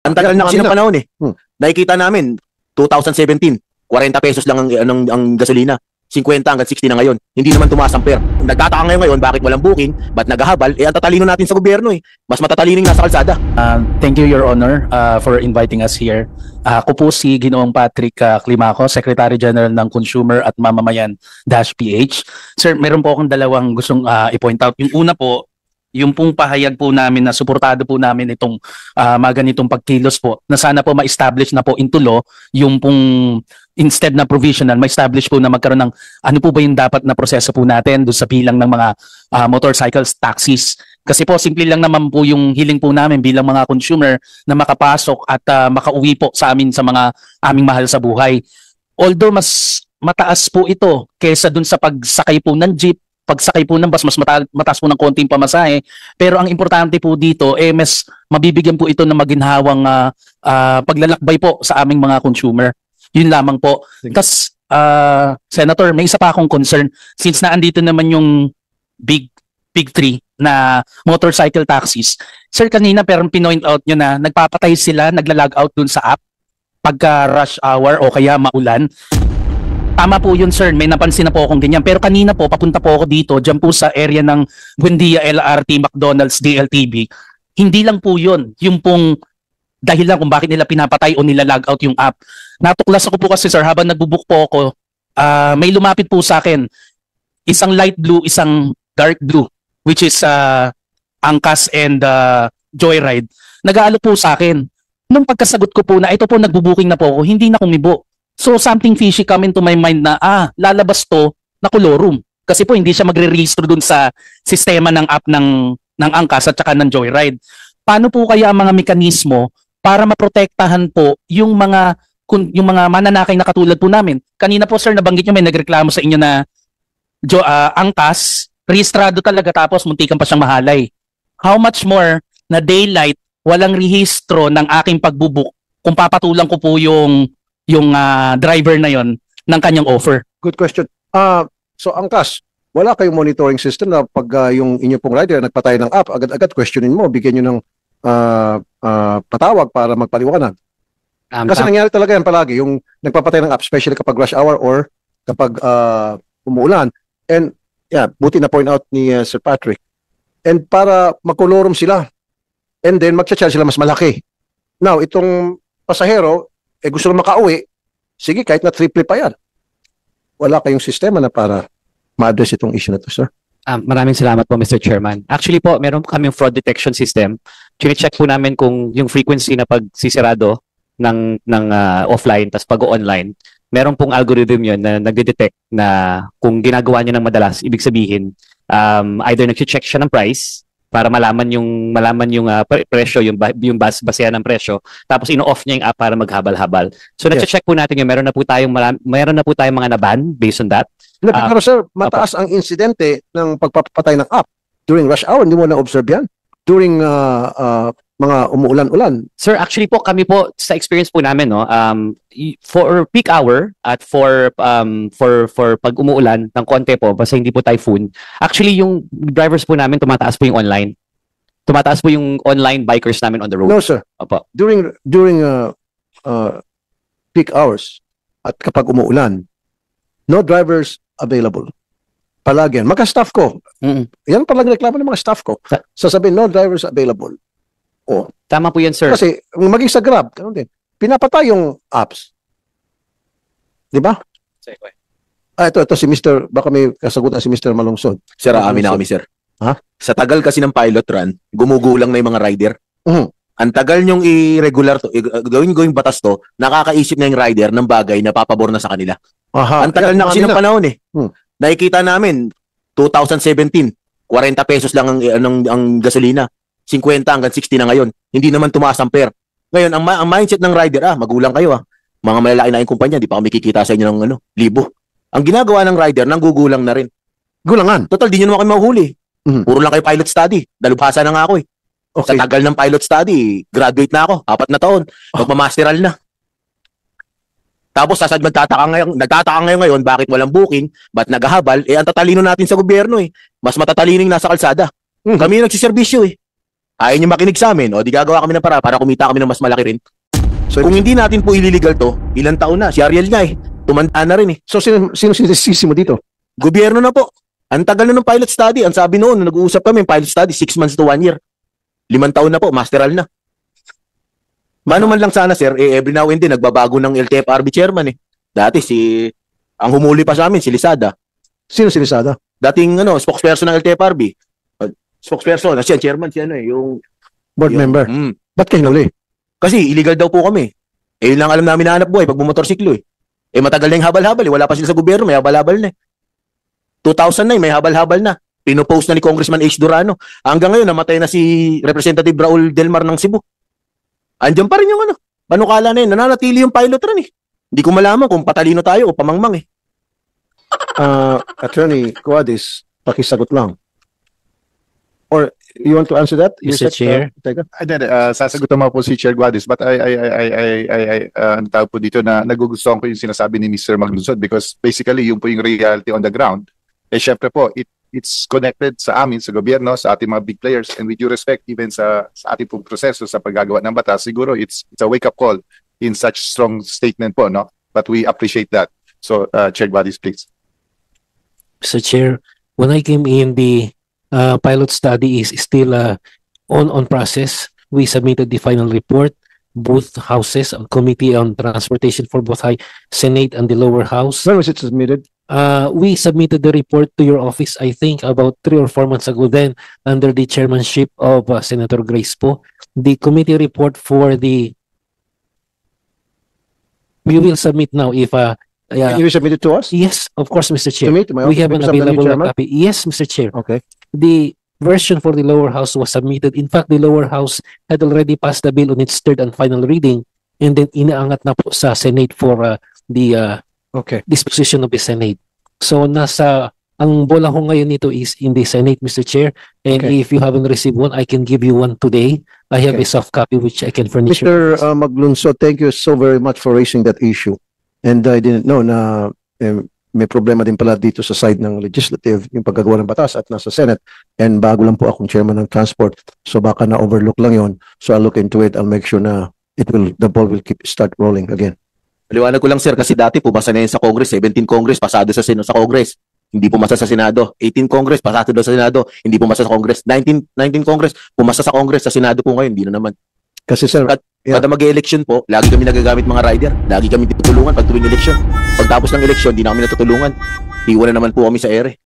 Ang tagal na kasi ng panahon eh. Nakikita namin, 2017, 40 pesos lang ang gasolina. 50 hanggang 60 na ngayon. Hindi naman tumaas ang fare. Nagtataka ngayon, bakit walang booking? Ba't naghahabal? Ang tatalino natin sa gobyerno eh. Mas matatalino yung nasa kalsada. Thank you, Your Honor, for inviting us here. Ako po si Ginoong Patrick Climaco, Secretary General ng Consumer at Mamamayan-PH. Sir, meron po akong dalawang gustong i-point out. Yung una po, yung pong pahayag po namin na suportado po namin itong mga ganitong pagkilos po na sana po ma-establish na po into law yung pong instead na provisional, ma-establish po na magkaroon ng ano po ba yung dapat na proseso po natin doon sa bilang ng mga motorcycles, taxis. Kasi po simple lang naman po yung hiling po namin bilang mga consumer na makapasok at makauwi po sa amin sa mga aming mahal sa buhay. Although mas mataas po ito kaysa doon sa pagsakay po ng jeep, pagsakay po ng bus, mas mataas po ng konting pamasahe. Pero ang importante po dito, mas mabibigyan po ito ng maginhawang paglalakbay po sa aming mga consumer. Yun lamang po. Kasi, Senator, may isa pa akong concern. Since naandito naman yung big three na motorcycle taxis. Sir, kanina pero pinoint out nyo na nagpapatay sila, nagla-log out dun sa app pagka rush hour o kaya maulan. Tama po yun, sir. May napansin na po akong ganyan. Pero kanina po, papunta po ako dito, dyan po sa area ng Buendia, LRT, McDonald's, DLTV. Hindi lang po yun. Yung pong dahilan kung bakit nila pinapatay o nila log out yung app. Natuklas ako po kasi, sir, habang nagbubook po ako, may lumapit po sa akin. Isang light blue, isang dark blue, which is Angkas and Joyride. Nag-aalok po sa akin. Nung pagkasagot ko po na ito po nagbubuking na po ako, hindi na kumibo. So something fishy come into my mind na lalabas to na kolorum. Kasi po hindi siya magre-register dun sa sistema ng app ng Angkas at saka ng Joyride. Paano po kaya ang mga mekanismo para maprotektahan po yung mga mananakay na katulad po namin? Kanina po, sir, nabanggit nyo may nagreklamo sa inyo na Angkas, rehistrado talaga tapos muntikan pa siyang mahalay. How much more na daylight, walang rehistro ng aking pagbubuk kung papatulang ko po yung driver na yon ng kanyang offer? Good question. So Angkas, wala kayong monitoring system na pag yung inyo pong rider nagpatay ng app, agad-agad questionin mo, bigyan nyo ng patawag para magpaliwanag. Kasi nangyari talaga yan palagi, yung nagpapatay ng app, especially kapag rush hour or kapag umuulan. And yeah, buti na point out ni Sir Patrick. And para magkolorum sila, and then magcha-charge sila mas malaki. Now, itong pasahero, gusto na makauwi, sige, kahit na triple pa yan. Wala kayong sistema na para ma-address itong issue na to, sir. Maraming salamat po, Mr. Chairman. Actually po, meron po kaming fraud detection system. Chine-check po namin kung yung frequency na pagsisirado ng offline tas pag-online, meron pong algorithm yun na nagde-detect na kung ginagawa niyo ng madalas, ibig sabihin, either nag-check siya ng price para malaman yung presyo, yung basehan ng presyo, tapos ino-off niya yung app para maghabal-habal. So na-check po natin yun, meron na po tayong mga naban based on that. Pero sir, mataas ang insidente ng pagpapatay ng app during rush hour. Hindi mo na-observe yan? During mga umuulan-ulan? Sir, actually po, kami po, sa experience po namin, no, for peak hour at for pag umuulan ng konti po, basta hindi po typhoon, actually yung drivers po namin, tumataas po yung online. Tumataas po yung online bikers namin on the road. No, sir. Opo. During peak hours at kapag umuulan, no drivers available. Palagi yan. Maka-staff ko. Yan palagi reklamo ng mga staff ko. Sasabihin, no drivers available. Oh. Tama po yan, sir. Kasi maging sa Grab, ganun din. Pinapatay yung apps. Di ba? Ito si Mr. Baka may kasagutan si Mr. Malungsod. Sir, amin na kami, sir. Ha? Sa tagal kasi ng pilot run, gumugulang na yung mga rider. Ang tagal nyong i-regular to, gawin batas to, nakakaisip na yung rider ng bagay na papabor na sa kanila. Ang tagal na kasi ng panahon eh. Nakikita namin, 2017, 40 pesos lang ang gasolina. 50 hanggang 60 na ngayon. Hindi naman tumaas ang fare. Ngayon, ang mindset ng rider, magulang kayo Mga malalaki na yung kumpanya, di pa kami kikita sa inyo ng libo. Ang ginagawa ng rider, nanggugulang na rin. Gulangan? Total, di nyo naman kami mahuhuli. Puro lang kayo pilot study. Dalubhasa na nga ako eh. Okay. Sa tagal ng pilot study, graduate na ako. 4 na taon. Magmamasteral na. Tapos nagtataka ngayon bakit walang booking, ba't naghahabal, ang tatalino natin sa gobyerno eh. Mas matatalino yung nasa kalsada. Kami yung nagsiservisyo eh. Ayaw niyo makinig sa amin, o di gagawa kami ng para kumita kami ng mas malaki rin. So kung hindi natin po ililigal to, ilang taon na, si Ariel nga tumanda na rin So sino sinisisi mo dito? Gobyerno na po. Ang tagal na ng pilot study. Ang sabi noon, nung nag-uusap kami, pilot study, 6 months to 1 year. 5 taon na po, masteral na. Mano man lang sana, sir, every now and then, nagbabago ng LTFRB chairman Dati ang humuli pa sa amin, si Lisada. Sino si Lisada? Dating spokesperson ng LTFRB. Spokesperson, siya, chairman, siya yung board member. Ba't kayo huli? Kasi illegal daw po kami. Yun lang alam namin na hanap buhay pag bumotorsiklo matagal na yung habal-habal wala pa sila sa gobyerno, may habal-habal na 2009, may habal-habal na. Pinopost na ni Congressman H. Durano. Hanggang ngayon, namatay na si Representative Raul Delmar ng Cebu. Andiyan pa rin yung panukala na yun. Nananatili yung pilot run Hindi ko malaman kung patalino tayo o pamangmang Attorney Guadis, pakisagot lang. Or you want to answer that? Mr. Chair? Sasagutan mo po si Chair Guadis, but ang tawag po dito na nagugustuhan ko yung sinasabi ni Mr. Maglunsod because basically yung po yung reality on the ground. Syempre po, it's connected sa amin, sa gobyerno, sa ating mga big players, and with due respect even sa ating pong proseso sa paggagawa ng batas, siguro it's a wake-up call in such strong statement po, no? But we appreciate that. So, Chair Guadis, please. Mr. Chair, when I came in, the pilot study is still on process. We submitted the final report. Both houses, a committee on transportation for both high Senate and the lower house. When was it submitted? We submitted the report to your office, I think, about 3 or 4 months ago then, under the chairmanship of Senator Grace Po. The committee report for we will submit now if You will submit it to us? yes, of course, Mr. Chair. To me, to my We office, have an because I'm the new available chairman? copy. Yes, Mr. Chair. Okay. The version for the lower house was submitted. In fact, the lower house had already passed the bill on its third and final reading, and then inaangat na po sa Senate for the Okay. disposition of the Senate. So ang bola ho ngayon nito is in the Senate, Mr. Chair, and Okay. if you haven't received one, I can give you one today. I have Okay. a soft copy which I can furnish you. Mr. Maglunso, thank you so very much for raising that issue. And I didn't know na may problema din pala dito sa side ng legislative, yung paggagawa ng batas at nasa Senate. And bago lang po akong chairman ng transport, so baka na-overlook lang yon. So I'll look into it. I'll make sure na the ball will start rolling again. Paliwanag ko lang, sir, kasi dati pumasa na yun sa Congress. 17 Congress, pasado sa Congress. Hindi pumasa sa Senado. 18 Congress, pasado daw sa Senado. Hindi pumasa sa Congress. 19 Congress, pumasa sa Congress. Sa Senado po ngayon, hindi na naman. Kasi sir, Kada mag-election po, lagi kami nagagamit mga rider. Lagi kami tutulungan pag tuwing election. Pagtapos ng election, di na kami natutulungan. Iwan na naman po kami sa ere.